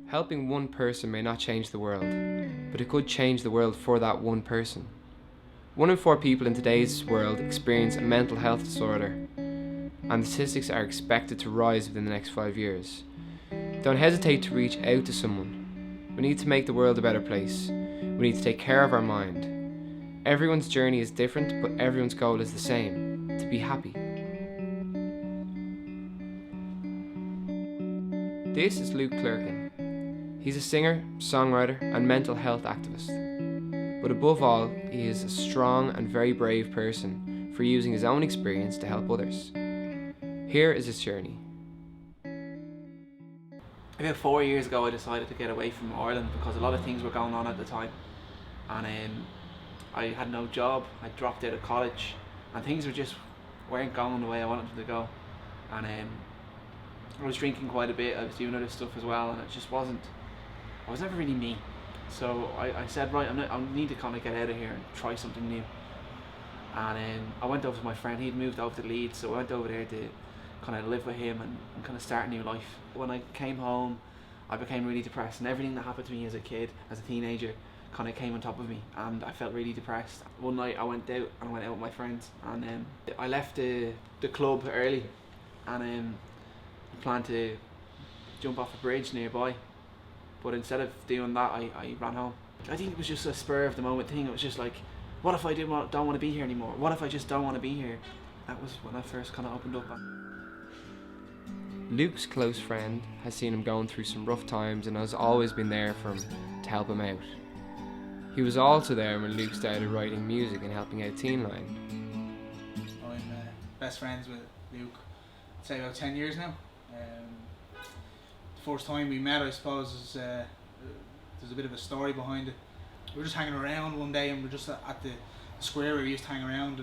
Helping one person may not change the world, but it could change the world for that one person. 1 in 4 people in today's world experience a mental health disorder, and the statistics are expected to rise within the next 5 years. Don't hesitate to reach out to someone. We need to make the world a better place. We need to take care of our mind. Everyone's journey is different, but everyone's goal is the same: to be happy. This is Luke Clerkin. He's a singer, songwriter, and mental health activist. But above all, he is a strong and very brave person for using his own experience to help others. Here is his journey. About 4 years ago I decided to get away from Ireland because a lot of things were going on at the time, and I had no job. I dropped out of college and things weren't going the way I wanted them to go, and I was drinking quite a bit. I was doing other stuff as well, and I was never really me. So I said, right, I need to kind of get out of here and try something new. And I went over to my friend. He'd moved over to Leeds, so I went over there to kind of live with him and kind of start a new life. When I came home, I became really depressed, and everything that happened to me as a kid, as a teenager, kind of came on top of me, and I felt really depressed. One night I went out with my friends, and I left the club early, and I planned to jump off a bridge nearby, but instead of doing that, I ran home. I think it was just a spur of the moment thing. It was just like, what if I don't want to be here anymore? What if I just don't want to be here? That was when I first kind of opened up. Luke's close friend has seen him going through some rough times and has always been there for him to help him out. He was also there when Luke started writing music and helping out Teen Line. I'm best friends with Luke, I'd say about 10 years now. The first time we met, I suppose, there's a bit of a story behind it. We were just hanging around one day, and we're just at the square where we used to hang around,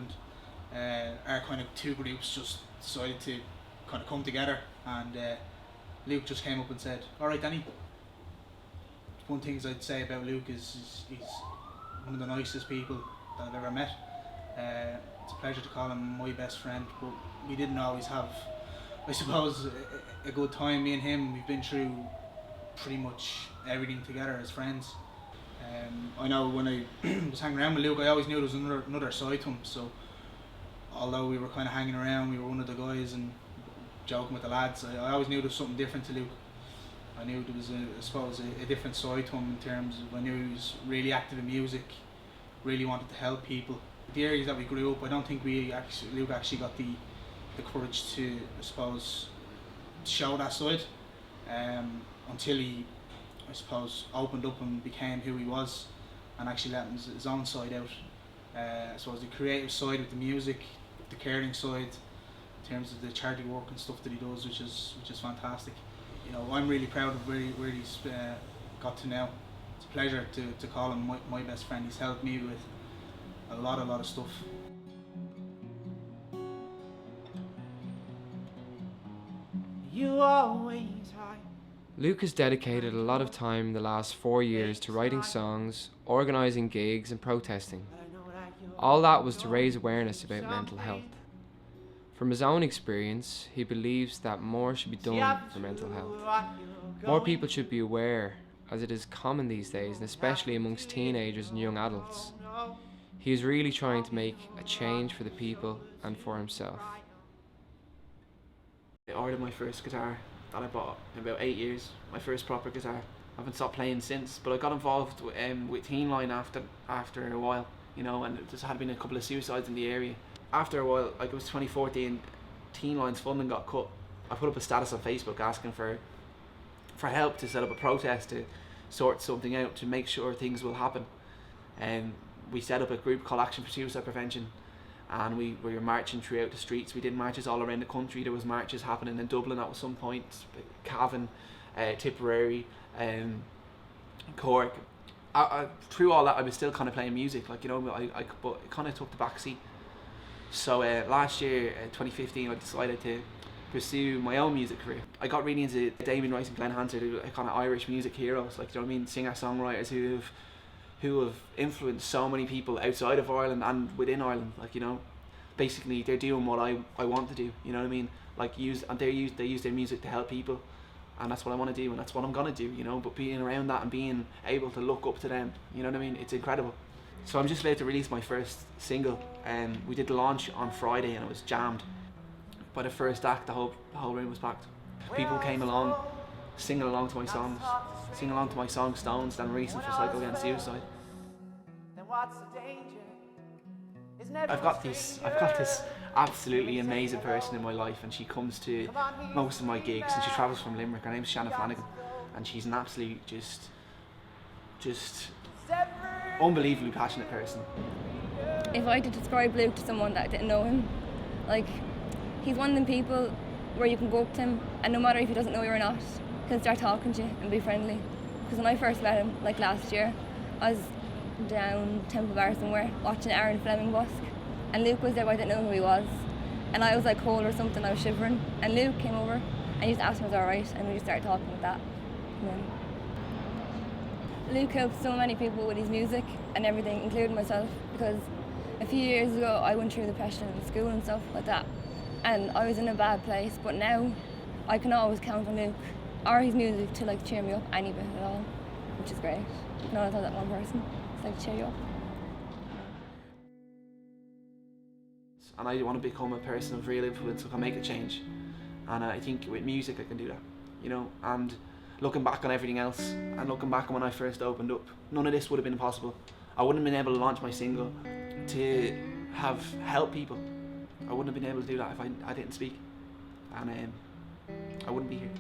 and our kind of two groups just decided to kind of come together, and Luke just came up and said, "Alright Danny." One thing I'd say about Luke is he's one of the nicest people that I've ever met. It's a pleasure to call him my best friend, but we didn't always have, I suppose, a good time. Me and him, we've been through pretty much everything together as friends. I know when I was hanging around with Luke, I always knew there was another side to him, so although we were kind of hanging around, we were one of the guys and joking with the lads, I always knew there was something different to Luke. I knew there was, a different side to him in terms of, I knew he was really active in music, really wanted to help people. The areas that we grew up, I don't think Luke actually got the courage to, I suppose, show that side until he, I suppose, opened up and became who he was and actually let his own side out. I suppose the creative side with the music, the caring side, in terms of the charity work and stuff that he does, which is fantastic. You know, I'm really proud of where he's got to now. It's a pleasure to call him my best friend. He's helped me with a lot of stuff. You always hide. Luke has dedicated a lot of time in the last 4 years to writing songs, organising gigs and protesting. All that was to raise awareness about mental health. From his own experience, he believes that more should be done for mental health. More people should be aware, as it is common these days, and especially amongst teenagers and young adults. He is really trying to make a change for the people and for himself. I ordered my first guitar that I bought in about 8 years, my first proper guitar. I haven't stopped playing since, but I got involved with Teen Line after a while, you know, and there had been a couple of suicides in the area. After a while, like it was 2014, Teen Line's funding got cut. I put up a status on Facebook asking for help to set up a protest to sort something out to make sure things will happen. And we set up a group called Action for Suicide Prevention, and we were marching throughout the streets. We did marches all around the country. There was marches happening in Dublin at some point, Cavan, Tipperary, Cork. Through all that, I was still kind of playing music, like, you know, but it kind of took the backseat. So last year, 2015, I decided to pursue my own music career. I got really into Damien Rice and Glenn Hansard, who are kind of Irish music heroes, like, you know what I mean, singer-songwriters who have influenced so many people outside of Ireland and within Ireland. Like, you know, basically they're doing what I want to do, you know what I mean? Like, they use their music to help people. and that's what I want to do, and that's what I'm gonna do, you know. But being around that and being able to look up to them, you know what I mean, it's incredible. So I'm just about to release my first single, and we did the launch on Friday, and it was jammed. By the first act, the whole room was packed. People came along, singing along to my songs, Stones, stand racing for Psycho Against Suicide. I've got this absolutely amazing person in my life, and she comes to most of my gigs, and she travels from Limerick. Her name's Shanna Flanagan, and she's an absolute just unbelievably passionate person. If I had to describe Luke to someone that didn't know him, like, he's one of them people where you can go up to him, and no matter if he doesn't know you or not, he can start talking to you and be friendly. Because when I first met him, like last year, I was down Temple Bar somewhere watching Aaron Fleming busk, and Luke was there, but I didn't know who he was, and I was like cold or something, I was shivering, and Luke came over and he just asked me if I was alright, and we just started talking with that. And then Luke helped so many people with his music and everything, including myself, because a few years ago I went through depression in school and stuff like that, and I was in a bad place, but now I can always count on Luke or his music to like cheer me up any bit at all, which is great. You can always have that one person to like cheer you up. And I want to become a person of real influence who can make a change, and I think with music I can do that, you know. And looking back on everything else, and looking back on when I first opened up, none of this would have been possible. I wouldn't have been able to launch my single, to have helped people. I wouldn't have been able to do that if I didn't speak, and I wouldn't be here.